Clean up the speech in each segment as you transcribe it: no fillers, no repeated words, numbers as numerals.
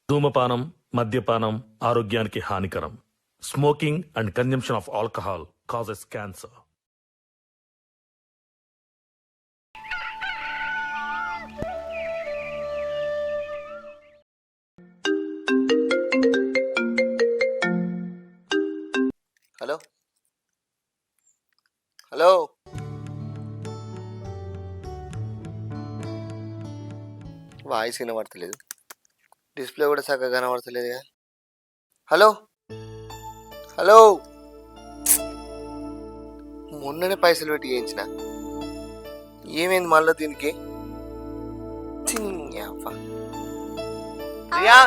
ధూమపానం, మద్యపానం ఆరోగ్యానికి హానికరం. Smoking and consumption of alcohol causes cancer. Hello hello voice వినబడతలేదు, డిస్ప్లే కూడా చక్కగా కనబడతలేదుగా. హలో హలో మొన్ననే పైసలు పెట్టి చేయించిన, ఏమైంది మళ్ళీ దీనికి? ప్రియా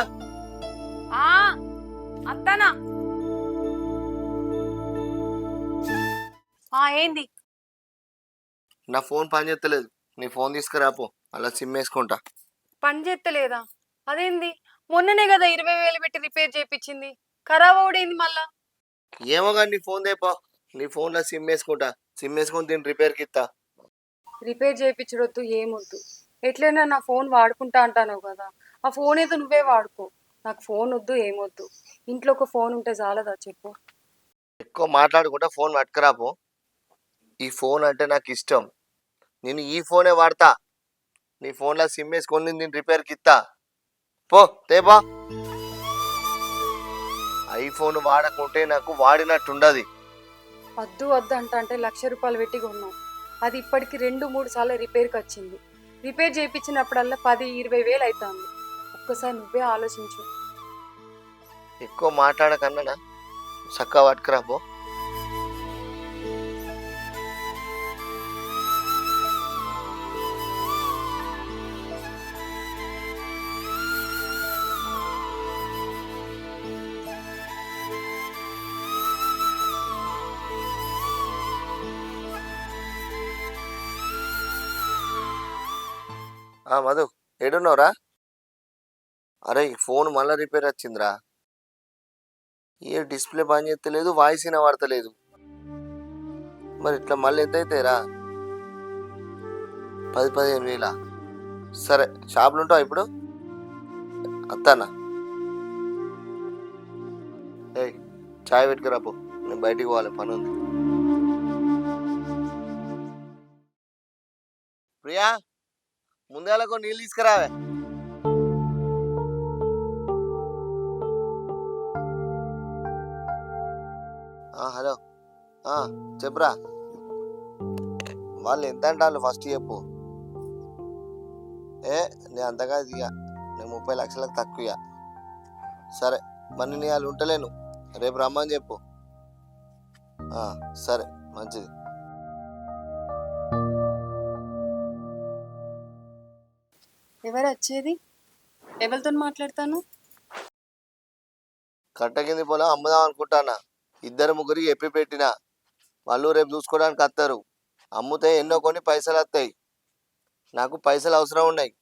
అత్తనా ఏంది? నా ఫోన్ పని చేస్తలేదు, నీ ఫోన్ తీసుకురాపో, అలా సిమ్ వేసుకుంటా. పని చేస్తలేదా? అదేంది, మొన్ననే కదా 20,000 పెట్టి రిపేర్ చేయించింది, ఖరాబ్ అవుడేంది మళ్ళా? ఏమో కానీ నీ ఫోన్ దేపో, నీ ఫోన్లో సిమ్ వేసుకుంటా, సిమ్ వేసుకొని దీన్ని రిపేర్కి ఇస్తా. రిపేర్ చేయించడొద్దు, ఏమొద్దు. ఎట్లైనా నా ఫోన్ వాడుకుంటా అంటాను కదా, ఆ ఫోన్ ఏదో నువ్వే వాడుకో. నాకు ఫోన్ వద్దు, ఏమొద్దు. ఇంట్లో ఒక ఫోన్ ఉంటే చాలదా చెప్పు? ఎక్కువ మాట్లాడుకుంటా ఫోన్ పట్టుకురాపో. ఈ ఫోన్ అంటే నాకు ఇష్టం, నేను ఈ ఫోనే వాడతా. నీ ఫోన్లో సిమ్ వేసుకొని నేను రిపేర్కి ఇస్తా. పో తేపా. ఐఫోన్ వాడకుంటే నాకు వాడినట్టుండదు. వద్దు వద్దు అంటే 1,00,000 రూపాయలు పెట్టి కొన్నావు, అది ఇప్పటికి 2-3 సార్లు రిపేర్కి వచ్చింది. రిపేర్ చేయించినప్పుడల్లా 10-20 వేలు అవుతుంది. ఒక్కసారి నువ్వే ఆలోచించు. ఎక్కువ మాట్లాడకన్నా చక్కగా పట్టుకురాపో. మధు, ఏడున్నావురా? అరే ఈ ఫోన్ మళ్ళీ రిపేర్ వచ్చిందిరా. ఏ డిస్ప్లే పని చేస్తలేదు, వాయిస్ వినబడతలేదు. మరి ఇట్లా మళ్ళీ ఎంత అవుతాయిరా? 10-15 వేలా? సరే, షాపులు ఉంటావా ఇప్పుడు? అత్తానా, ఏయ్ చాయ్ పెట్టుకురాపో, నేను బయటికి పోవాలి, పని ఉంది. ప్రియా, ముందేళ్ళకు నీళ్ళు తీసుకురావే. హలో, చెప్పురా. వాళ్ళు ఎంత అంటారు ఫస్ట్ చెప్పు. నేను అంతగా ఇక నేను 30 లక్షలకు తక్కువ ఇక. సరే, మరి నేను వాళ్ళు ఉంటలేను, రేపు రమ్మని చెప్పు. సరే, మంచిది. ఎవరు వచ్చేది? ఎవరితో మాట్లాడతాను? కట్ట కింది పొలం అమ్ముదాం అనుకుంటానా, 2-3 చెప్పి పెట్టినా. వాళ్ళు రేపు చూసుకోవడానికి వస్తారు. అమ్ముతే ఎన్నో కొన్ని పైసలు వస్తాయి. నాకు పైసలు అవసరం ఉన్నాయి,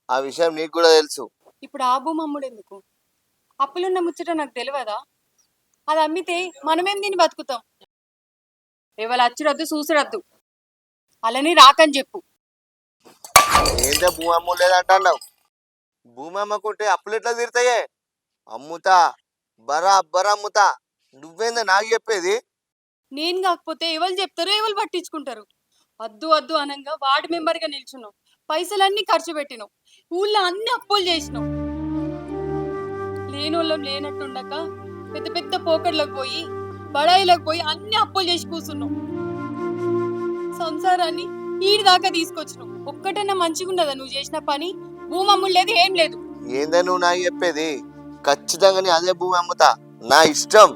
ఆ విషయం నీకు కూడా తెలుసు. ఇప్పుడు ఆ భూమి అమ్ముడు ఎందుకు? అప్పులున్న ముచ్చట నాకు తెలియదా? అది అమ్మితే మనమేం దీన్ని బతుకుతాం? ఎవరు అచ్చురద్దు చూసురద్దు, అలాని రాకని చెప్పు. ఏంటో భూమి అమ్ములేదంటున్నావు? భూమి అమ్మకుంటే అప్పులు ఎట్లా తీరుతాయే? అమ్ముతా, బరాబర్ అమ్ముతా. నువ్వేందా నాకు చెప్పేది? నేను కాకపోతే ఎవరు చెప్తారో ఎవరు పట్టించుకుంటారు? వద్దు వద్దు అనంగా వార్డు మెంబర్గా నిల్చున్నావు, పైసలన్నీ ఖర్చు పెట్టినావు, ఊళ్ళో అన్ని అప్పులు చేసినావు. లేనోళ్ళం లేనట్టుండక పెద్ద పెద్ద పోకర్లకు పోయి బడాయిలకు పోయి అన్ని అప్పులు చేసి కూర్చున్నావు. సంసారాన్ని ఈడి దాకా తీసుకొచ్చినావు. ఒక్కటన్నా మంచిగా ఉన్నదా నువ్వు చేసిన పని? భూమి అమ్ముడు లేదు, ఏం లేదు. ఏందా నువ్వు నాకు చెప్పేది? ఖచ్చితంగా నీ అదే భూమి అమ్ముతా, నా ఇష్టం.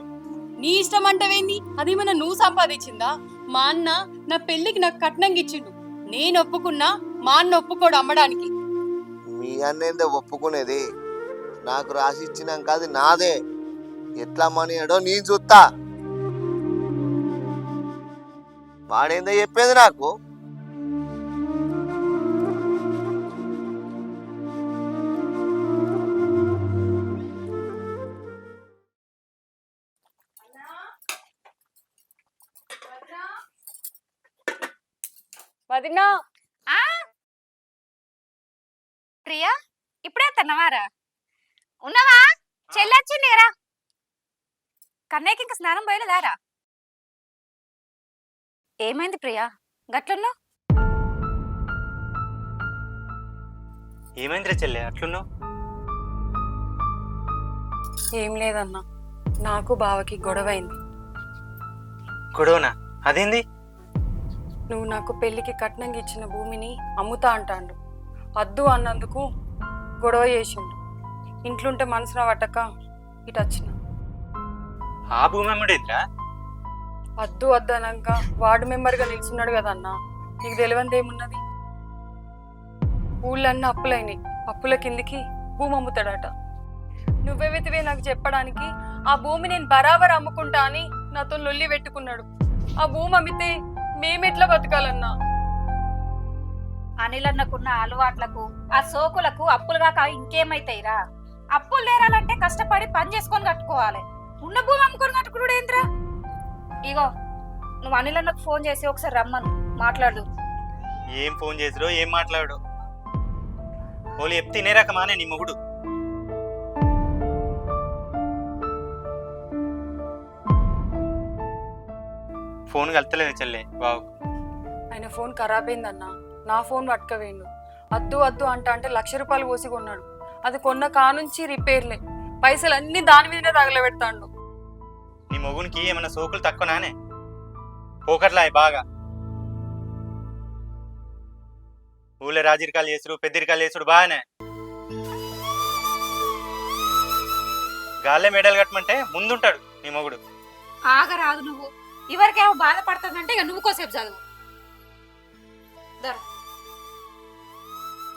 నీ ఇష్టం అంటవేంది? అదేమన్నా నువ్వు సంపాదించిందా? మా అన్న నా పెళ్లికి నాకు కట్నంగా ఇచ్చిండు, నేను ఒప్పుకున్నా, మా అన్న ఒప్పుకోడు అమ్మడానికి. మీ అన్నేందో ఒప్పుకునేది? నాకు రాసి ఇచ్చినాక అది నాదే. ఎట్లా అమ్మనియాడో నేను చూస్తా. వాడేందో చెప్పేది నాకు? వదినా, ప్రియా, ఇప్పుడే తిన్నవారా? ఉన్నావా? చెల్లొచ్చింది రా. కన్నయ్యకి ఇంకా స్నానం పోయలేదారా? ఏమైంది ప్రియా గట్లున్నావు? ఏమైందిరా చెల్లె అట్లున్నావు? ఏం లేదన్నా, నాకు బావకి గొడవ అయింది. గొడవనా? అదేంది? నువ్వు నాకు పెళ్లికి కట్నంగా ఇచ్చిన భూమిని అమ్ముతా అంటాండు. అద్దు అన్నందుకు గొడవ చేసిండు. ఇంట్లుంటే మనసున పట్టక ఇటు వచ్చిన. ఆ భూమి అమ్ముడేంద్రా? అద్దు వద్దు అనక వార్డు మెంబర్గా నిల్చున్నాడు కదన్నా, నీకు తెలియంది ఏమున్నది? ఊళ్ళన్నీ అప్పులైనాయి, అప్పుల కిందికి భూమి అమ్ముతాడట. నువ్వెవతివే నాకు చెప్పడానికి? ఆ భూమి నేను బరాబర్ అమ్ముకుంటా అని నాతో లొల్లి పెట్టుకున్నాడు. ఆ భూమి అమ్మితే మేమెట్లా బతకాలన్నా? అనిలన్నకున్న అలవాట్లకు ఆ సోకులకు అప్పులు కాక ఇంకేమైతాయిరా? అప్పులు తీరాలంటే కష్టపడి పని చేసుకొని కట్టుకోవాలి. ఉన్న భూమి అమ్ముకొని కట్టుకున్నాడేంద్రా? ఇగో నువ్వు అనిలన్నకు ఫోన్ చేసి ఒకసారి రమ్మను, మాట్లాడు. ఏం ఫోన్ చేసిరో ఏం మాట్లాడు? ఓళ్ళు చెప్తే తినేరకమానే నీ మొగుడు. ఫోన్ కలుతలేదు చెల్లె బావు. ఆయన ఫోన్ ఖరాబ్ అయిందన్నా, నా ఫోన్ పట్టుకవేయండు. అద్దు అద్దు అంటే 1,00,000 రూపాయలు పోసి కొన్నాడు. అది కొన్న కానుంచి రిపేర్లే, పైసలు అన్ని దాని మీదనే తగలబెడతాడు. నీ మొగునికి ఏమన్నా సోకులు తక్కువనానే? పోకట్లా బాగా ఊళ్ళో రాజరికాలు చేసుడు పెద్దరికాలు చేసుడు బాగానే. గాల్లే మెడలు కట్టమంటే ముందుంటాడు నీ మొగుడు. ఆగరాదు నువ్వు. ఎవరికేమో బాధపడుతుందంటే ఇక నువ్వు కోసేపు చదువు.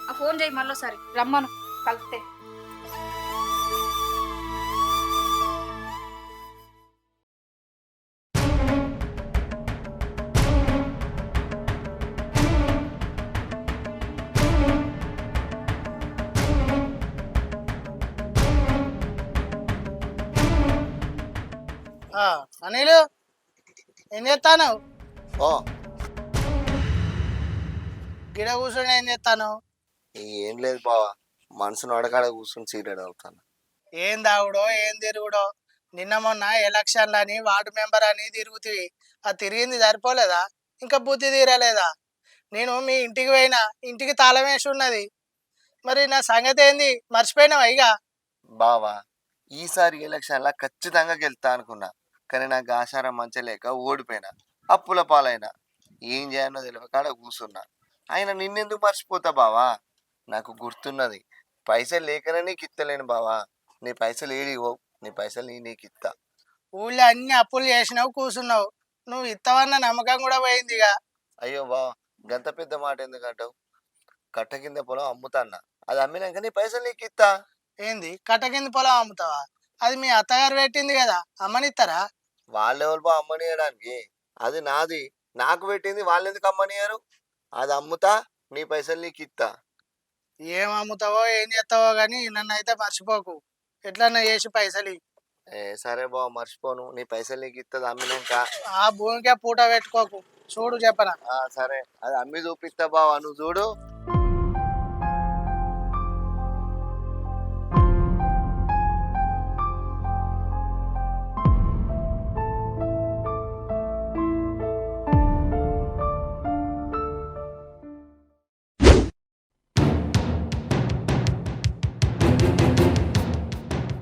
ఆ ఫోన్ చేయి మళ్ళీసారి, రమ్మను కలిస్తే. అనిలు ఏం చేస్తాను? ఓ గిడ కూర్చొని ఏం చేస్తాను? ఏం లేదు బావా, మనసును అడగాడ కూర్చొని సీరియడ్ అవుతాను. ఏం దావుడో ఏం తిరుగుడో? నిన్న మొన్న ఎలక్షన్లని వార్డు మెంబర్ అని తిరుగుతివి, అది తిరిగింది సరిపోలేదా? ఇంకా బుద్ధి తీరలేదా? నేను మీ ఇంటికి పోయినా, ఇంటికి తాళం వేసి ఉన్నది. మరి నా సంగతి ఏంది, మర్చిపోయినావా ఇక? బావా, ఈసారి ఎలక్షన్లా ఖచ్చితంగా గెలుతా అనుకున్నా, కానీ నాకు ఆశారం మంచి లేక ఓడిపోయినా, అప్పుల పాలైనా. ఏం చేయాలో తెలియకాడ కూర్చున్నా. ఆయన నిన్నెందుకు మర్చిపోతా బావా? నాకు గుర్తున్నది, పైసలు లేకనే నీకు ఇత్తలేను బావా. నీ పైసలు ఏడిగో, నీ పైసలు నీకు ఇత్తా. ఊళ్ళో అన్ని అప్పులు చేసినావు, కూర్చున్నావు. నువ్వు ఇత్తవన్న నమ్మకం కూడా పోయింది ఇక. అయ్యో బావా, గంత పెద్ద మాట ఎందుకంటావు? కట్ట కింద పొలం అమ్ముతాన్నా, అది అమ్మినాక నీ పైసలు నీకు ఇత్తా. ఏంది కట్ట కింద పొలం అమ్ముతావా? అది మీ అత్తగారు పెట్టింది కదా, అమ్మనిస్తారా? వాళ్ళెవరు బా అమ్మనియడానికి? అది నాది, నాకు పెట్టింది, వాళ్ళు ఎందుకు అమ్మనియరు? అది అమ్ముతా, నీ పైసలు నీకు ఇత్తా. ఏం అమ్ముతావో ఏం చేస్తావో గానీ నన్ను అయితే మర్చిపోకు. ఎట్లన్నా చేసి పైసలు ఇయ్యి. సరే బావ, మర్చిపోను, నీ పైసలు నీకు ఇస్తుంది అమ్మినాక. ఆ భూమికే పూట పెట్టుకోకు, చూడు చెప్పనా. సరే, అది అమ్మి చూపిస్తా బావా, నువ్వు చూడు.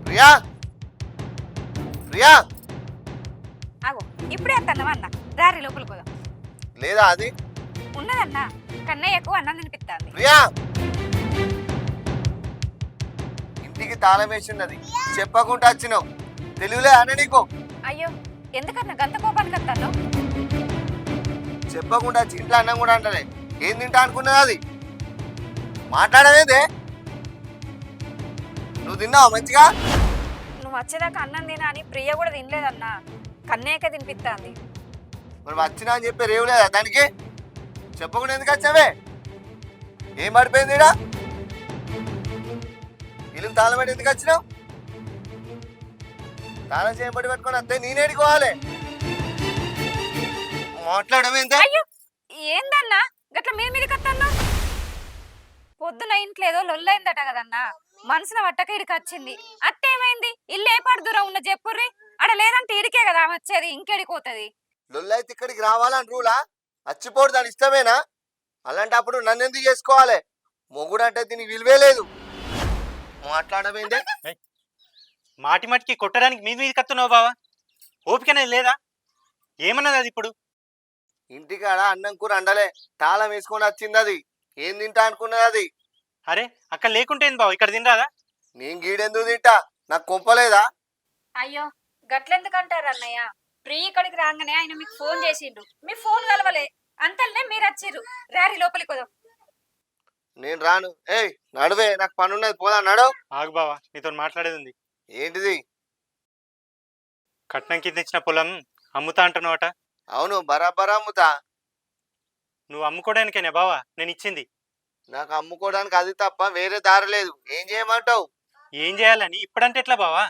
ప్రియా, ప్రియా, ఆగో ఇప్పుడే వస్తాను అన్న, దారి లోపల పోదాం. లేదా అది ఉన్నదన్నా, కన్నయ్యకు అన్నం తినిపిస్తాంది. ప్రియా, ఇంటికి తాళం వేసిన్నది, చెప్పకుండా వచ్చినావు, తెలివిలే అన్న నీకు? అయ్యో ఎందుకన్నా గంత కోపానికి వస్తాను? చెప్పకుండా వచ్చి ఇంట్లో అన్నం కూడా అంటలే, ఏం తింటా అనుకున్నది అది? మాట్లాడవేదే? నువ్వు తిన్నావు మంచిగా? నువ్వు వచ్చేదాకా అన్నం తినా అని ప్రియ కూడా తినలేదన్నా, కన్నయ్యకే తినిపిస్తాంది. మరి వచ్చినా అని చెప్పి రేవులేదా దానికి? చెప్పకుండా ఎందుకు వచ్చావే? ఏం పడిపోయింది ఈడ? ఇల్లు తాళం పెట్టి ఎందుకు వచ్చినావు? తాళం చేయబడి పెట్టుకొని వస్తే నేనేడుకోవాలి. మాట్లాడమేంటే? అయ్యో ఏందన్నా గట్ల మీద మీదకి వస్తాను? పొద్దున ఇంట్లో ఏదో లొల్లైందట కదన్నా, మనసున పట్టక ఇడికి వచ్చింది. అట్టేమైంది? ఇల్లు ఏ పాడు దూరం ఉన్న చెప్పుర్రి. ఆడ లేదంటే ఇడికే కదా ఆమె వచ్చేది, ఇంకెడిపోతుంది. లొల్లైతే ఇక్కడికి రావాలని రూలా? చచ్చిపోడు దాని ఇష్టమేనా? అలాంటప్పుడు నన్ను ఎందుకు చేసుకోవాలి? మొగుడు అంటే దీనికి విలువే లేదు. మాట్లాడమేందే? మాటి మాటికి కొట్టడానికి మీద కత్తున్నావు బావా, ఓపికనేది లేదా? ఏమన్నది అది ఇప్పుడు? ఇంటికాడ అన్నం కూర అండలే, తాళం వేసుకొని వచ్చింది అది. ఏం తింటా అనుకున్నది అది? అరే అక్కడ లేకుంటే ఏంది బావ, ఇక్కడ తినరాదా? నేను గీడెందుకు తింటా? నాకు కొంపలేదా? అయ్యో గట్లెందుకంటారు అన్నయ్య? ప్రీ ఇక్కడికి రాగానే ఆయన మీకు ఫోన్ చేసిండు, మీ ఫోన్ కలవలే, అంతల్నే మీరు వచ్చిర్రు. రారి లోపలికి పోదాం. నేను రాను. ఏయ్ నడువే, నాకు పని ఉన్నది, పోదా నడు. ఆగు బావా, నీతో మాట్లాడేది ఉంది. ఏంటిది? కట్నం కింద ఇచ్చిన పొలం అమ్ముతా అంటున్నావట. అవును, బరాబరా అమ్ముతా. నువ్వు అమ్ముకోవడానికేనే బావా నేను ఇచ్చింది. నాకు అమ్ముకోవడానికి అది తప్ప వేరే దారి లేదు. ఏం చేయమంటావు? ఏం చేయాలని ఇప్పుడంటే ఎట్లా బావా?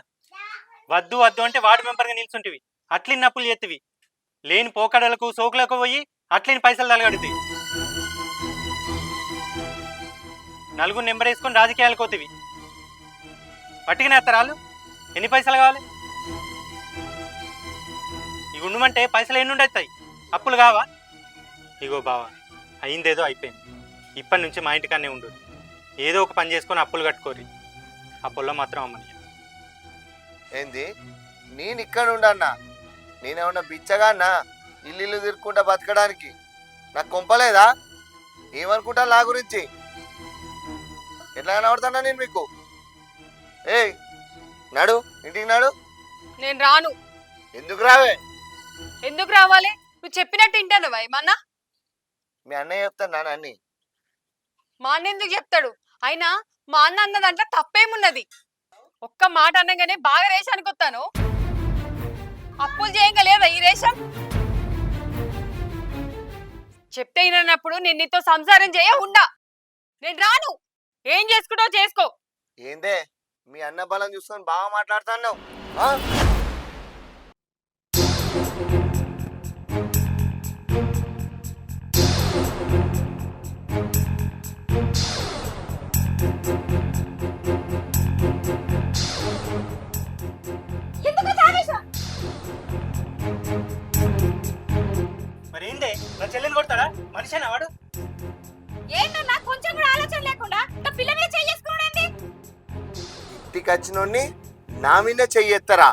వద్దు వద్దు అంటే వార్డు మెంబర్గా నిల్చుంటివి, అట్లిని అప్పులు చేతివి, లేని పోకడలకు సోకులకు పోయి అట్లిని పైసలు తలగడుతుంది, నలుగురు నెంబర్ వేసుకొని రాజకీయాలకు పోతివి. పట్టుకునే ఎత్తరాలు ఎన్ని పైసలు కావాలి? ఇక ఉండమంటే పైసలు ఎన్ని ఉండేస్తాయి, అప్పులు కావా? ఇగో బావా, అయిందేదో అయిపోయింది. ఇప్పటి నుంచి మా ఇంటికన్నే ఉండు, ఏదో ఒక పని చేసుకొని అప్పులు కట్టుకోరి. ఆ పొలం మాత్రం అమ్మని. ఏంది? నేను ఇక్కడ ఉండన్నా? నేనేమన్నా బిచ్చగాన్నా ఇల్లు తిరుక్కుంటా బతకడానికి? నాకు కొంపలేదా? ఏమనుకుంటా నా గురించి? ఎట్లా కనబడుతున్నా నేను మీకు? ఏయ్ నడు, ఇంటికి నడు. నేను రాను. ఎందుకు రావే? ఎందుకు రావాలి? నువ్వు చెప్పినట్టు వింటాను ఏమన్నా? మీ అన్నయ్య చెప్తాను నాన్న అన్ని. మా అన్న ఎందుకు చెప్తాడు? అయినా మా అన్న అన్న దాంట్లో తప్పేమున్నది? ఒక్క మాట అనగానే బాగా రేషానికి వస్తాను. అప్పులు చేయంగా లేదా ఈ రేషం? చెప్తే వినప్పుడు నేను నీతో సంసారం చేయ ఉండా. నేను రాను. ఏం చేసుకుంటావు చేసుకో. ఏందే మీ అన్న బలం చూసుకొని బాగా మాట్లాడుతున్నావు? మరి ఏందే, నా చెల్లెని కొడతాడా? మనిషేనా వాడు? ఏంటన్నా కొంచెం కూడా ఆలోచన లేకుండా ఇంకా పిల్ల మీద చేసుకున్నాడేంటి? ఇంటికి వచ్చినోడిని నా మీద చెయ్యెత్తరా?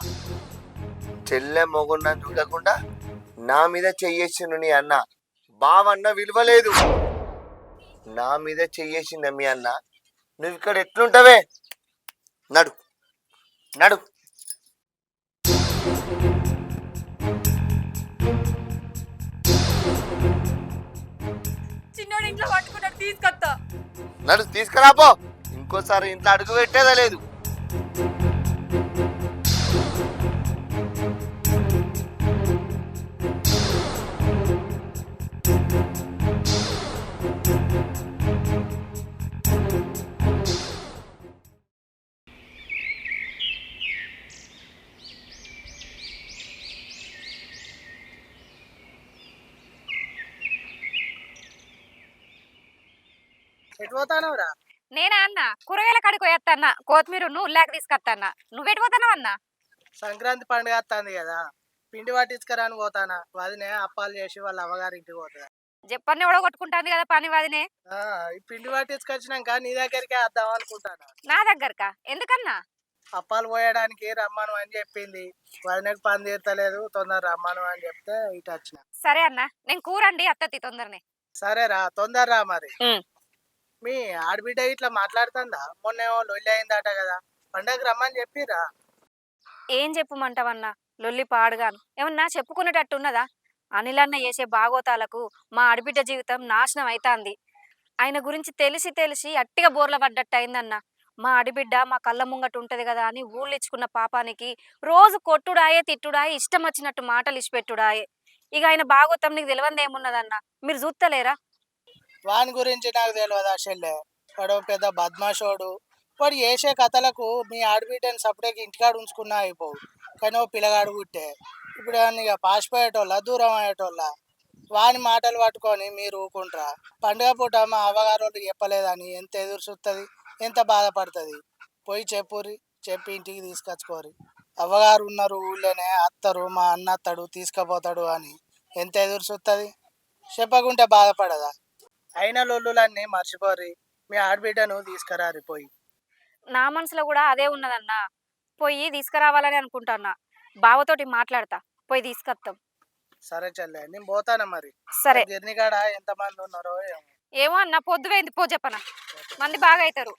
చెల్లె మొగుండని చూడకుండా నా మీద చెయ్యేసిండు నీ అన్న. బావన్న విలువలేదు, నా మీద చెయ్యేసిండ మీ అన్న. నువ్వు ఇక్కడ ఎట్లుంటావే? నడు నడు. చిన్నోడు ఇంట్లో పట్టుకున్నాడు, తీసుకొస్తా. నడు తీసుకురాపో. ఇంకోసారి ఇంట్లో అడుగు పెట్టేదా లేదు. ఎటు పోతానవురా? నేనా అన్న కూరగాయల కాడికి పోయేత్తన్నా, కొత్తిమీర ఉల్లాక తీసుకొత్తన్నా. నువ్వెటు పోతానవు అన్న? సంక్రాంతి పండుగ వస్తుంది కదా, పిండి పట్టించుకరాని పోతానా. వదినే అప్పాలు చేసి వాళ్ళ అవ్వగారింటికి పోతుంది. చెప్పన్ని కూడా కొట్టుకుంటాంది కదా పని వదినే. ఈ పిండి పట్టించుకొచ్చినాక నీ దగ్గరికే వద్దాం అనుకుంటాను. నా దగ్గరకా? ఎందుకన్నా? అప్పాలు పోయడానికి రమ్మను అని చెప్పింది. వదినకు పని తీర్తలేదు, తొందర రమ్మను అని చెప్తే ఇటు వచ్చిన. సరే అన్న, నేను కూరండి అత్తతి తొందరనే. సరేరా, తొందర రా. మరి ఉం. మీ ఆడబిడ్డ ఇట్లా మాట్లాడుతుందా? మొన్నేమో లొల్లి అయిందట కదా, పండగ రమ్మని చెప్పిరా? ఏం చెప్పమంటావన్నా, లొల్లి పాడుగాను. ఏమన్నా చెప్పుకునేటట్టు ఉన్నదా? అనిలన్న చేసే బాగోతాలకు మా ఆడబిడ్డ జీవితం నాశనం అవుతాంది. ఆయన గురించి తెలిసి తెలిసి అట్టిగా బోర్ల పడ్డట్టు అయిందన్న. మా ఆడబిడ్డ మా కళ్ళ ముంగట ఉంటది కదా అని ఊళ్ళిచ్చుకున్న పాపానికి రోజు కొట్టుడాయే తిట్టుడాయే, ఇష్టం వచ్చినట్టు మాటలు ఇచ్చిపెట్టుడాయే. ఇక ఆయన బాగోతాం నీకు తెలియంది ఏమున్నదన్న, మీరు చూస్తలేరా? వాని గురించి నాకు తెలియదు అసలే. వాడు పెద్ద బద్మాషోడు. వాడు చేసే కథలకు మీ ఆడబిడ్డని సపరేట్గా ఇంటికాడ ఉంచుకున్నా అయిపోవు. కానీ ఓ పిల్లగాడు పుట్టే ఇప్పుడు ఇక పాసిపోయేటోళ్ళ దూరం అయ్యేటోళ్ళ వాని మాటలు పట్టుకొని మీరు ఊకుంటారా? పండుగ పూట మా అవ్వగారు చెప్పలేదని ఎంత ఎదురు చూస్తుంది, ఎంత బాధపడుతుంది. పోయి చెప్పురి, చెప్పి ఇంటికి తీసుకొచ్చుకోరి. అవ్వగారు ఉన్నారు ఊళ్ళోనే, అత్తరు, మా అన్న అత్తడు తీసుకుపోతాడు అని ఎంత ఎదురు చూస్తుంది? చెప్పకుంటే బాధపడదా? అయిన లొల్లులన్నీ మర్చిపోరి, మీ ఆడబిడ్డను తీసుకురారి పోయి. నా మనసులో కూడా అదే ఉన్నదన్నా. పోయి తీసుకురావాలని అనుకుంటాన్నా. బావతోటి మాట్లాడతా, పోయి తీసుకొస్తాం. సరే చెల్లె, నేను పోతాను మరి. సరే. గిర్నికాడ ఎంతమంది ఉన్నారో ఏమో. ఏమో అన్న, పొద్దువైంది, పో చెప్పనా, మంది బాగా అవుతారు.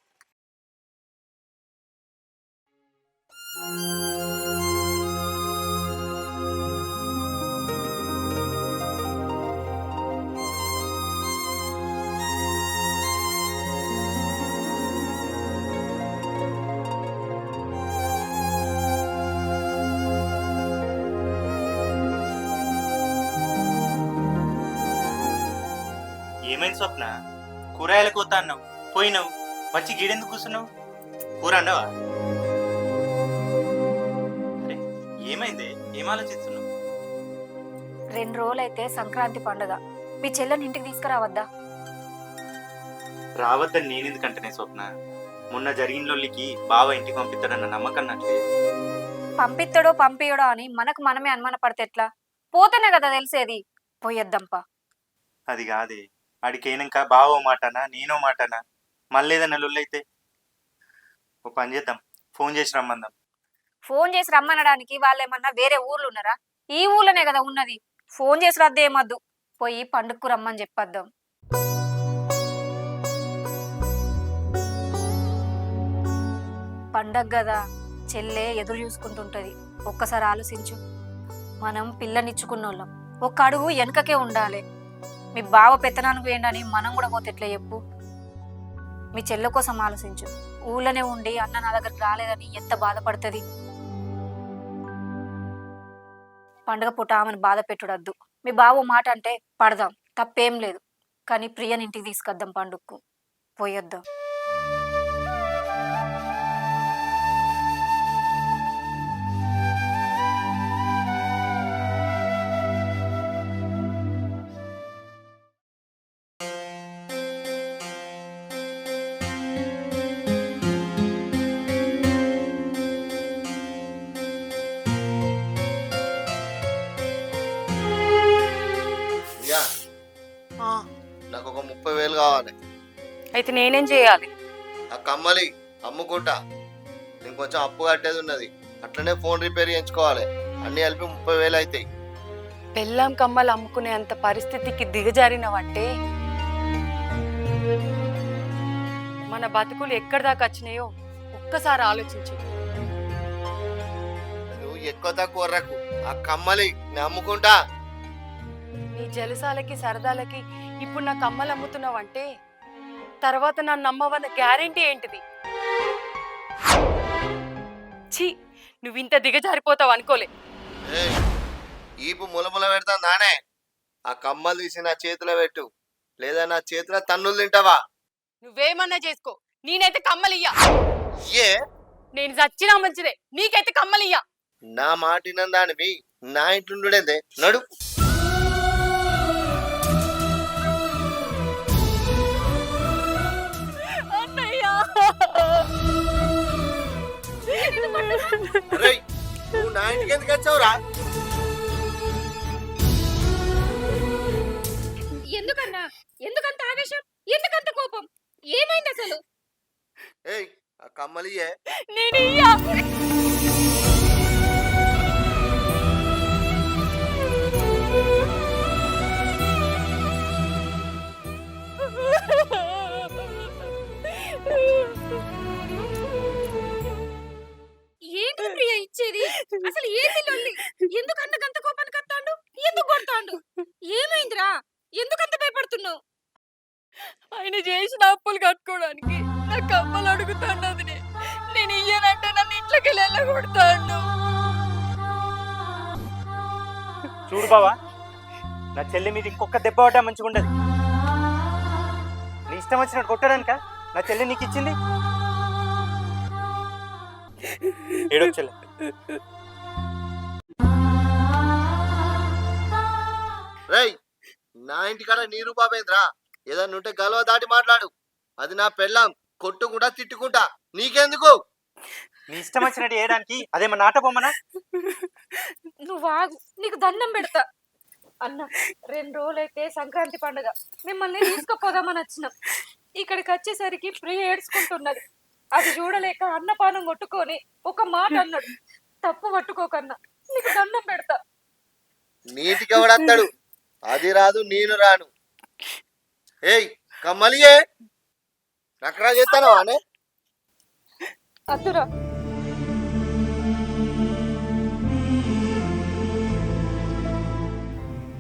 ఏమైంది స్వప్న? కూరగాయల కోత అన్నావు, పోయినావు, వచ్చి గీడెందుకు కూర్చున్నావు? కూర అండవా? అరే ఏమైంది? ఏం ఆలోచిస్తున్నావు? 2 రోజులైతే సంక్రాంతి పండుగ, మీ చెల్లెని ఇంటికి తీసుకురావద్దా? రావద్దని నేనెందుకంటేనే స్వప్న, మొన్న జరిగిన లొల్లికి బావ ఇంటికి పంపిస్తాడన్న నమ్మకం నాకు లేదు. పంపిస్తాడో పంపియడో అని మనకు మనమే అనుమానపడితే ఎట్లా? పోతేనే కదా తెలిసేది. పోయొద్దంపా. అది కాదే, ఆడికైనాక బావో మాటనా నేనో మాటనా, మళ్ళీ ఏదైనా లొల్లైతే? ఓ పని చేద్దాం, ఫోన్ చేసి రమ్మందాం. ఫోన్ చేసి రమ్మనడానికి వాళ్ళేమన్నా వేరే ఊర్లు ఉన్నారా? ఈ ఊర్లోనే కదా ఉన్నది. ఫోన్ చేసి రద్దు ఏమద్దు, పోయి పండుగకు రమ్మని చెప్పొద్దాం. పండగ కదా, చెల్లె ఎదురు చూసుకుంటుంటది. ఒక్కసారి ఆలోచించు. మనం పిల్లనిచ్చుకున్నోళ్ళం, ఒక్క అడుగు వెనకకే ఉండాలి. మీ బావ పెత్తనానికి వేయండి మనం కూడా పోతే ఎట్లా చెప్పు? మీ చెల్లె కోసం ఆలోచించు. ఊళ్ళోనే ఉండి అన్న నా దగ్గరకు రాలేదని ఎంత బాధపడుతుంది. పండుగ పూట ఆమెను బాధ పెట్టుడద్దు. మీ బావ మాట అంటే పడదాం, తప్పేం లేదు. కానీ ప్రియని ఇంటికి తీసుకొద్దాం, పండుగకు పోయొద్దాం. ఇయ్యా, నాకు ఒక 30,000 కావాలి. అయితే నేనేం చేయాలి? ఆ కమ్మలి అమ్ముకుంటా, నేను కొంచెం అప్పు కట్టేది ఉన్నది. అట్లనే ఫోన్ రిపేర్ చేయించుకోవాలి. అన్ని కలిపి 30,000 అవుతాయి. బెల్లం కమ్మలు అమ్ముకునే అంత పరిస్థితికి దిగజారినవంటే మన బతుకులు ఎక్కడి దాకా వచ్చినాయో ఒక్కసారి ఆలోచించు. నువ్వు ఎక్కువ తక్కువ వర్రకు, ఆ కమ్మలి నేను అమ్ముకుంటా. నీ జలసాలకి సరదాలకి ఇప్పుడు నా కమ్మలు అమ్ముతున్నావంటే తర్వాత నన్ను నమ్మవన్న గ్యారెంటీ ఏంటిది? ఛీ, నువ్వు ఇంత దిగజారిపోతావు అనుకోలే. ఏయ్, ఈపు ములముల పెడతా నానే. ఆ కమ్మలు తీసి నా చేతిలో పెట్టు, లేదా నా చేతిలో తన్నులు తింటావా? నువ్వేమన్నా చేసుకో, నేనైతే కమ్మలియ్యా. ఏ నేను చచ్చినా మంచిదే, నీకైతే కమ్మలియ్యా. నా మాట వినందానివి నా ఇంట్లుండేందే, నడు. అన్నయ్యా, రేయ్, నువ్వు నా ఇంటికి ఎందుకు వచ్చావురా? ఎందుకన్నా, ఎందుకంత ఆవేశం, ఎందుకంత కోపం, ఏమైంది అసలు? ఏయ్, ఆ కమ్మలియే. నేను ఇయ్యా. ఏంటి ప్రియ ఇచ్చేది? అసలు ఏంది లొల్లి? ఎందుకు అంత కోపానికి వస్తాండు? ఎందుకు కొడతాండు? ఏమైందిరా? ఎందుకంత భయపడుతున్నావు? ఆయన చేసిన అప్పులు కట్టుకోవడానికి నా కమ్మలు అడుగుతాన్నది. నేను ఇయ్యనంటే నన్ను ఇంట్లోకి వెళ్ళగొడతాను. చూడు బావా, నా చెల్లి మీద ఇంకొక దెబ్బ పడ్డా మంచిగా ఉండదు. నీ ఇష్టం వచ్చినట్టు కొట్టడానిక నా చెల్లి నీకు ఇచ్చింది? ఏడో చెల్లె, రేయ్, నా ఇంటికాడ నీ రూపాబేంద్రా? ఏదన్నా ఉంటే గలవ దాటి మాట్లాడు. అది నా పెళ్ళాం, కొట్టుకుంటా తిట్టుకుంటా, నీకెందుకు? నీ ఇష్టం వచ్చినట్టు చేయడానికి అదేమన్నా నాట బొమ్మనా? నువ్వు ఆగు, నీకు దండం పెడతా. అన్న 2 రోజులైతే సంక్రాంతి పండుగ మిమ్మల్ని తీసుకుపోదామని వచ్చినాం. ఇక్కడికి వచ్చేసరికి ప్రియ ఏడ్చుకుంటున్నది. అది చూడలేక అన్నపానం కొట్టుకొని ఒక మాట అన్నాడు. తప్పు పట్టుకోకన్నా, నీకు దండం పెడతా. నీటికి ఎవడత్తాడు? అది రాదు, నేను రాను. ఏయ్ కమ్మలియే, నక్కడా చేస్తాను అనే. అద్దురా.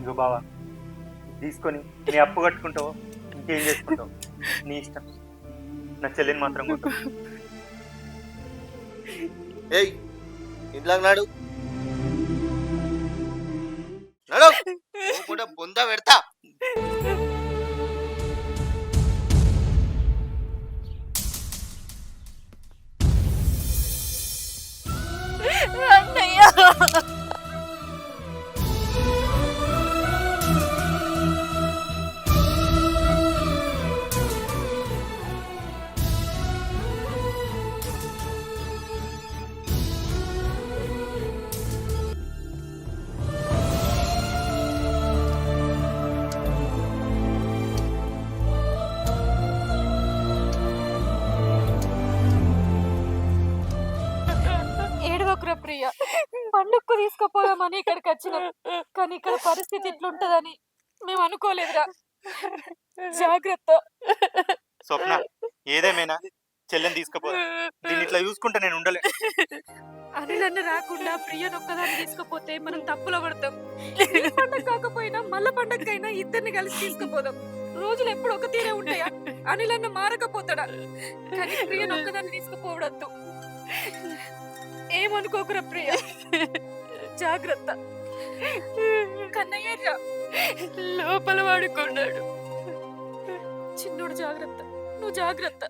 ఇగో బావా, తీసుకొని నీ అప్పు కట్టుకుంటావు, ఇంకేం చేసుకుంటావు నీ ఇష్టం. నా చెల్లిని మాత్రం కొట్టు. ఏయ్ ఇంట్లోకి నాడు, నడు కూడా బొంద పెడతా. అన్నయ్య ఏడవకురా ప్రియ, పండుగకు తీసుకుపోదామని ఇక్కడికి వచ్చినాం. కానీ ఇక్కడ పరిస్థితి ఇట్లుంటదని మేము అనుకోలేదురా. జాగ్రత్త. స్వప్న, ఏదేమైనా చెల్లెని తీసుకుపోదా. దీన్ని ఇట్లా చూసుకుంటే నేను ఉండలే. అనిలన్న రాకుండా ప్రియను ఒక్కదాన్ని తీసుకుపోతే మనం తప్పులో పడతాం. ఈ పండగ కాకపోయినా మళ్ళా పండగకైనా ఇద్దరిని కలిసి తీసుకుపోదాం. రోజులు ఎప్పుడు ఒక తీరే ఉంటాయా? అనిలన్న మారకపోతాడా? కానీ ప్రియను ఒక్కదాన్ని తీసుకుపోవడద్దు. ఏమనుకోకురా ప్రియ, జాగ్రత్త. కన్నయ్య లోపల వాడుకున్నాడు. చిన్నోడు జాగ్రత్త, నువ్వు జాగ్రత్త.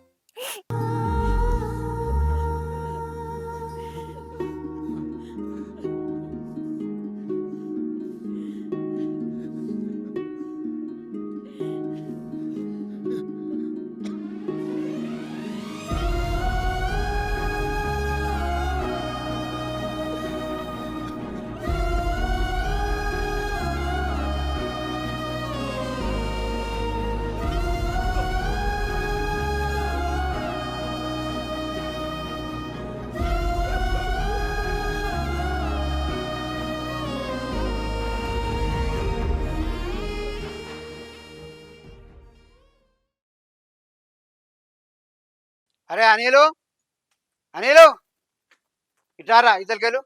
అరే అనిలు, అనిలు ఇటారా, ఇతరుకెళ్ళు.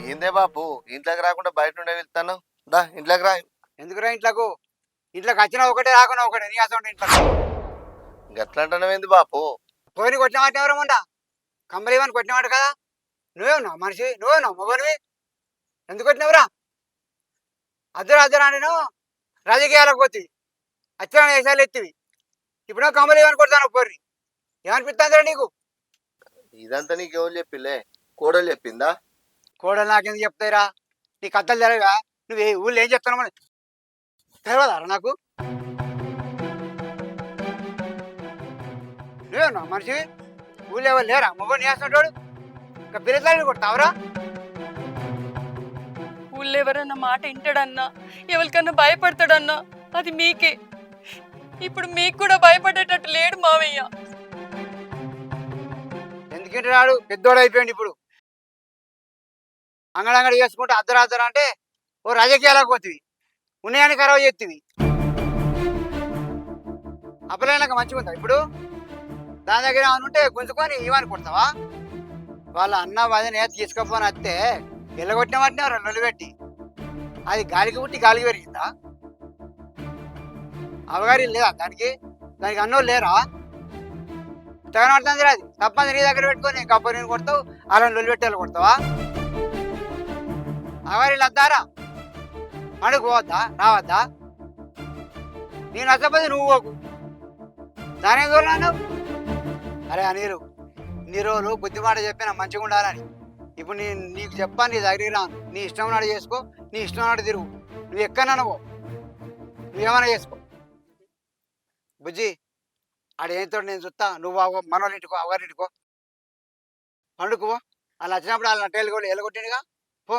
ఏందే బాపు ఇంట్లోకి రాకుండా బయట నుండే వెళ్తాను? దా ఇంట్లోకి రా. ఎందుకురా ఇంట్లోకి? ఇంట్లోకి వచ్చినా ఒకటే, రాకున్నా ఒకటే. నీ అసలు ఇంట్లో గట్లా అంటున్నావేంది బాపు? పోయిన కొట్టినమాట ఎవరమంటా? కంబలేమని కొట్టినమాట కదా. నువ్వేమన్నావు మనిషి? నువ్వేమన్నావు మొగనివి? ఎందుకు కొట్టినవురా? అద్దరు నేను రాజకీయాలకు పోతుంది. అచ్చా వేసాలు ఎత్తివి. ఇప్పుడు కంబలేమని కొడతాను పోర్రి. ఏమనిపిస్తుందిరా నీకు? ఇదంతా నీకు ఎవరు చెప్పిలే? కోడలు చెప్పిందా? కోడలు నాకెందుకు చెప్తాయిరా? నీ కథలు తెలవా? నువ్వు ఊళ్ళో ఏం చెప్తున్నావు మరి తెలవదారా నాకు? నువ్వేనా మనిషి? ఊళ్ళో ఎవరు లేరా మొగని వేస్తుంటాడు? ఇంకా పిల్లలు కొడతావరా? ఊళ్ళో ఎవరన్నా మాట వింటాడన్నా, ఎవరికన్నా భయపడతాడన్నా అది మీకే. ఇప్పుడు మీకు కూడా భయపడేటట్టు లేడు మావయ్య. ఎందుకంటే రాడు పెద్దోడు అయిపోయాడు. ఇప్పుడు అంగడంగడి చేసుకుంటే అద్దరు అంటే ఓ రాజకీయాలకు పోతుంది. ఉన్నాయని ఖరాబ్ చేస్తుంది. అప్పలైనాక మంచిగా ఉందా ఇప్పుడు? దాని దగ్గర ఏమైనా ఉంటే గుంజుకొని ఇవని కొడతావా? వాళ్ళ అన్న వదిన తీసుకపోని వస్తే ఎల్లగొట్టిన వాటిని రెండు పెట్టి అది గాలికి పుట్టి గాలికి పెరిగిందా? అవగారి లేదా దానికి? దానికి అన్నోళ్ళు లేరా? తెగనడుతుంది అది తప్పని నీ దగ్గర పెట్టుకొని కప్ప నేను కొడతావు, అలా లొల్లి పెట్టేళ్ళు కొడతావా? అవగారి వద్దారా? అడుగు పోవద్దా? రావద్దా? నేను నచ్చపోతే నువ్వు పోకు. దానేం చూడన్నాను? అరే అనిలు, నీ రోజులు బుద్ధి మాట చెప్పినా మంచిగా ఉండాలని. ఇప్పుడు నీకు చెప్పాను, నీ దగ్గరికి రాను. నీ ఇష్టం నాడు చేసుకో, నీ ఇష్టం నాడు తిరుగు. నువ్వు ఎక్కడన్నా నువ్వేమన్నా చేసుకో. బుజ్జి, ఆడేంతో నేను చూస్తా, నువ్వు మనోళ్ళింటికో అవగారింటికో పండుకో. వాళ్ళు వచ్చినప్పుడు వాళ్ళ నట్టేళ్ళు కూడా ఎలగొట్టిండుగా పో.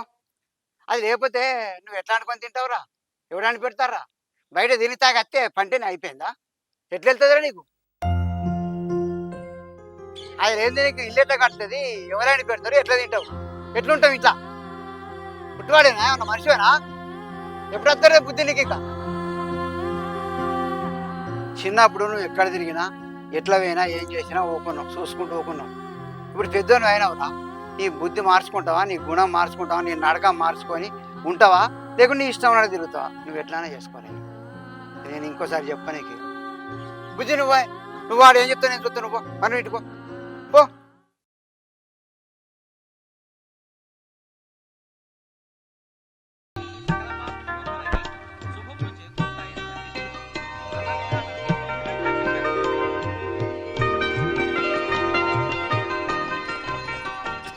అది లేకపోతే నువ్వు ఎట్లా అనుకొని తింటావురా? ఎవడానికి పెడతారా? బయట తిని తాగి అత్తే పంటేనే అయిపోయిందా? ఎట్లా వెళ్తుందిరా నీకు? అది లేని నీకు ఇల్లు ఎట్లా కడుతుంది? ఎవరైనా పెడతారు? ఎట్లా తింటావు? ఎట్లుంటావు ఇట్లా? పుట్టువాడేనా? ఏమన్నా మనిషివేనా? ఎప్పుడు వస్తారే బుద్ధి నీకు? ఇంకా చిన్నప్పుడు నువ్వు ఎక్కడ తిరిగినా ఎట్లా పోయినా ఏం చేసినా ఊకున్నావు, చూసుకుంటూ ఊకున్నావు. ఇప్పుడు పెద్దోను అయినావురా, నీ బుద్ధి మార్చుకుంటావా? నీ గుణం మార్చుకుంటావా? నీ నడక మార్చుకొని ఉంటావా? లేకుంటే నీ ఇష్టం ఉన్నది తిరుగుతావా? నువ్వు ఎట్లానే చేసుకోవాలి. నేను ఇంకోసారి చెప్ప నీకు బుద్ధి నువ్వు వాడు ఏం చెప్తావు నేను చూస్తాను. నువ్వు మనం ఇంటికో పో.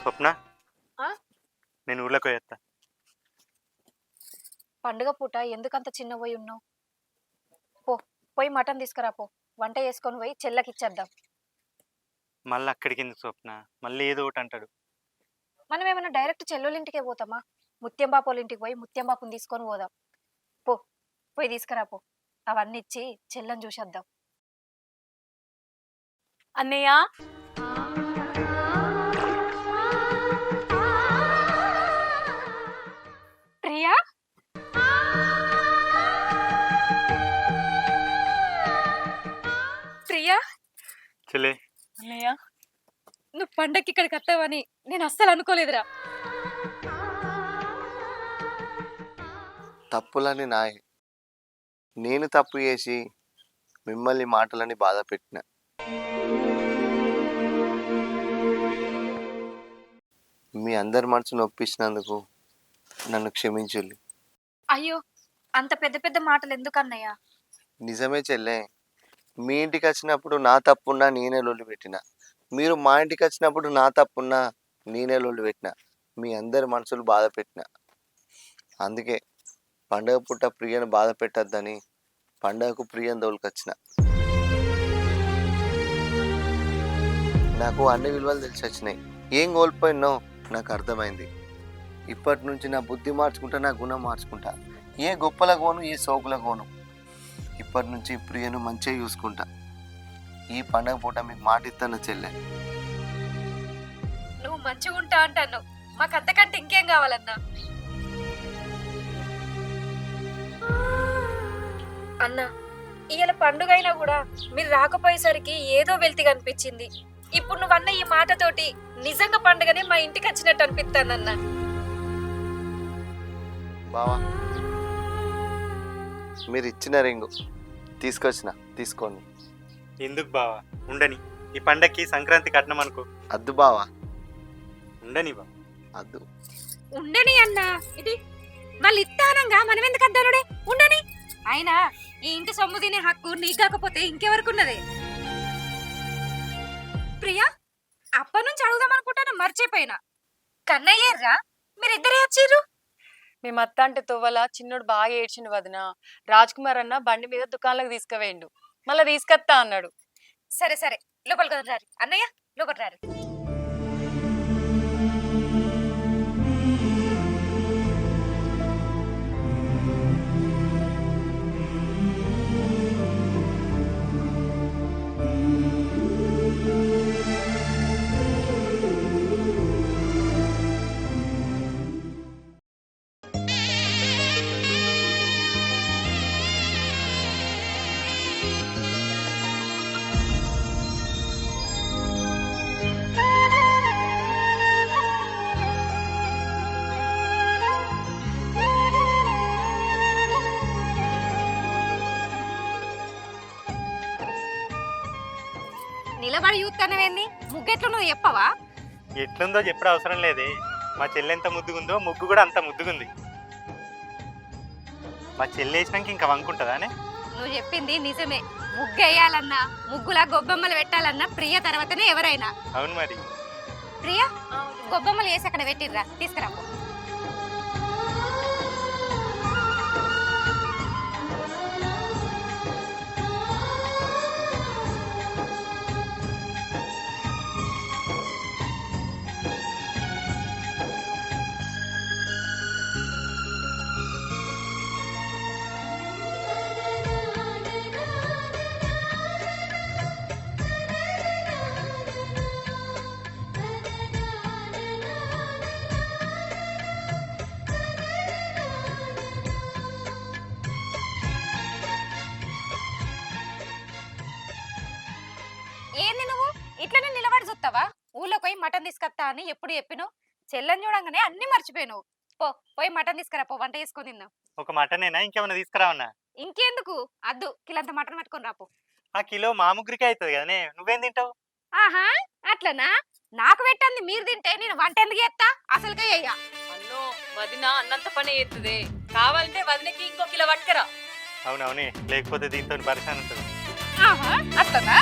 స్వప్న, ఆ? నేను ఊళ్ళోకి పోయేస్తా. పండుగ పూట ఎందుకంత చిన్న పోయి ఉన్నావు? పో, పోయి మటన్ తీసుకురా పో. వంట చేసుకొని పోయి చెల్లకి ఇచ్చేద్దాం. మళ్ళీ అక్కడికి ఎందుకు స్వప్న? మళ్ళీ ఏదో ఒకటి అంటాడు. మనం ఏమైనా డైరెక్ట్ చెల్లెళ్ళింటికే పోతామా? ముత్యంబాపోళ్ళ ఇంటికి పోయి ముత్యంబాపుని తీసుకొని పోదాం. పో, పోయి తీసుకురా పో. అవన్నీ ఇచ్చి చెల్లని చూసేద్దాం. అన్నయ్య, ప్రియా, ప్రియా, చెల్లే, అన్నయ్య, నువ్వు పండక్కి ఇక్కడికి వస్తావని నేను అస్సలు అనుకోలేదురా. తప్పులని నాయే. నేను తప్పు చేసి మిమ్మల్ని మాటలని బాధ పెట్టిన. మీ అందరి మనసు నొప్పించినందుకు నన్ను క్షమించుల్లి. అయ్యో, అంత పెద్ద పెద్ద మాటలు ఎందుకన్నయ్య? నిజమే చెల్లె, మీ ఇంటికి వచ్చినప్పుడు నా తప్పున్నా నేనే లొల్లి పెట్టిన. మీరు మా ఇంటికి వచ్చినప్పుడు నా తప్పున్నా నేనే లొల్లి పెట్టిన. మీ అందరి మనసులు బాధ పెట్టిన. అందుకే పండగ పుట్ట ప్రియను బాధ పెట్టద్దని పండగకు ప్రియను తోలుకొచ్చిన. నాకు అన్ని విలువలు తెలిసి వచ్చినాయి. ఏం కోల్పోయినో నాకు అర్థమైంది. ఇప్పటి నుంచి నా బుద్ధి మార్చుకుంటా, నా గుణం మార్చుకుంటా. ఏ గొప్పల కోను, ఏ సోకుల కోను. ఇప్పటి నుంచి ప్రియను మంచిగా చూసుకుంటా. ఈ పండగ పూట మీకు మాట ఇస్తాను చెల్లె. నువ్వు మంచిగా ఉంటా అంటాను, మాకు అంతకంటే ఇంకేం కావాలన్నా? అన్నా, ఇవాళ పండుగ అయినా కూడా మీరు రాకపోయేసరికి ఏదో వెళ్తి కనిపించింది. ఇప్పుడు నువ్వన్న ఈ మాటతోటి నిజంగా పండుగనే మా ఇంటికి వచ్చినట్టు అనిపిస్తానన్నా. బావా, మీరు ఇచ్చిన రింగు తీసుకోండి. ఎందుకు బావా? ఉండని. ఈ పండక్కి సంక్రాంతి కట్నం అనుకో. అద్దు బావా, ఉండని బా. అద్దు. ఉండని అన్నా, ఇది మళ్ళీ ఇస్తానంగా మనం ఎందుకు అద్దనుడే? ఉండని. అయినా ఈ ఇంటి సొమ్ము తినే హక్కు నీకు కాకపోతే ఇంకెవరకున్నదే? ప్రియా, అప్పటి నుంచి అడుగుదాం అనుకుంటాను, మర్చిపోయినా. కన్నయ్యర్రా, మీరిద్దరే వచ్చిర్రు? మేము అత్త అంటే తొవ్వల చిన్నోడు బాగా ఏడ్చిండు వదిన. రాజ్ కుమార్ అన్న బండి మీద దుకాణంలోకి తీసుకువేయండు, మళ్ళీ తీసుకొస్తా అన్నాడు. సరే సరే, లోపలికి రారు అన్నయ్య, లోపలికి రారు. నిలబడి చూస్తానవేంది? ముగ్గెట్లు నువ్వు చెప్పవా? ఎట్లుందో చెప్పడం అవసరం లేదే. మా చెల్లి ఎంత ముద్దుగుందో ముగ్గు కూడా అంత ముద్దుగుంది. మా చెల్లి వేసినాక ఇంకా వంకుంటుందానే? నువ్వు చెప్పింది నిజమే. ముగ్గు వేయాలన్నా, ముగ్గులా గొబ్బెమ్మలు పెట్టాలన్నా ప్రియ తర్వాతనే ఎవరైనా. అవును మరి. ప్రియ, గొబ్బెమ్మలు వేసి అక్కడ పెట్టిర్రా, తీసుకురా. ఇట్లనే నిలబడి చూస్తావా? ఊళ్ళోకి పోయి మటన్ తీసుకొస్తా అని ఎప్పుడు చెప్పిను? చెల్లెని చూడంగానే అన్ని మర్చిపోయినావు. పో పోయి మటన్ తీసుకురా, పో వంట చేసుకొని తిందాం. ఒక మటనేనా ఇంకేమైనా తీసుకురావన్నా? ఇంకెందుకు అద్దు, కిలంత మటన్ పట్టుకొని రాపో. ఆ కిలో మా ముగ్గురికే అవుతుంది కదనే, నువ్వేం తింటావు? ఆహా అట్లనా? నాకు పెట్టండి మీరు తింటే నేను వంట ఎందుకు చేస్తా? అసలుకే అయ్యా అన్నో వదిన అన్నంత పని ఎత్తుదే, కావాలంటే వదినకి ఇంకో కిలో పట్టుకరా. అవునవునే, లేకపోతే దీంతో పరిశాన్ ఉంటుంది. ఆహా అట్లనా?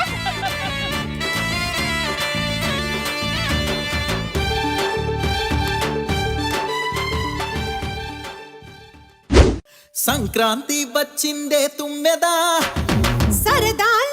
సంక్రాంతి వచ్చిందే తుమ్మెదా సరదాల